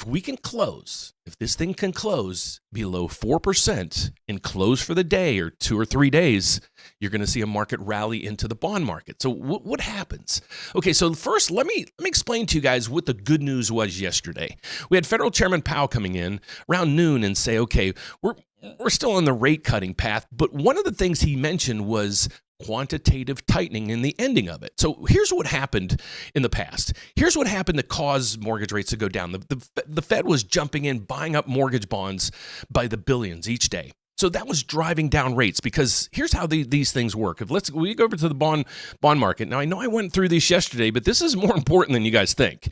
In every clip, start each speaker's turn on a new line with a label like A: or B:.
A: we can close, if this thing can close below 4% and close for the day or 2 or 3 days, you're going to see a market rally into the bond market. So what happens? Okay, so first, let me explain to you guys what the good news was yesterday. We had Federal Chairman Powell coming in around noon and say, okay, we're still on the rate cutting path, but one of the things he mentioned was quantitative tightening and the ending of it. So here's what happened in the past. Here's what happened to cause mortgage rates to go down. The Fed was jumping in, buying up mortgage bonds by the billions each day. So that was driving down rates, because here's how these things work. We go over to the bond market. Now, I know I went through this yesterday, but this is more important than you guys think.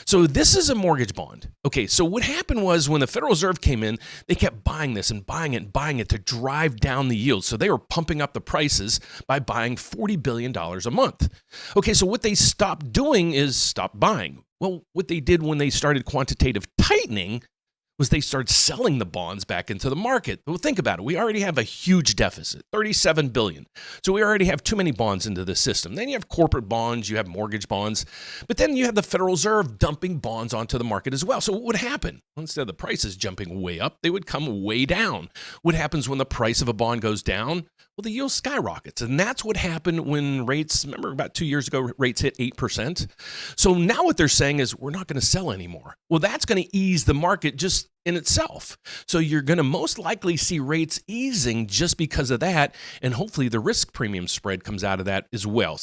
A: So this is a mortgage bond. Okay, so what happened was when the Federal Reserve came in, they kept buying this and buying it and buying it to drive down the yield. So they were pumping up the prices by buying $40 billion a month. Okay, so what they stopped doing is stop buying. Well, what they did when they started quantitative tightening was they started selling the bonds back into the market. Well, think about it. We already have a huge deficit, $37 billion. So we already have too many bonds into the system. Then you have corporate bonds, you have mortgage bonds, but then you have the Federal Reserve dumping bonds onto the market as well. So what would happen? Instead of the prices jumping way up, they would come way down. What happens when the price of a bond goes down? Well, the yield skyrockets. And that's what happened when rates, remember about 2 years ago, rates hit 8%. So now what they're saying is we're not going to sell anymore. Well, that's going to ease the market just in itself. So you're going to most likely see rates easing just because of that. And hopefully the risk premium spread comes out of that as well.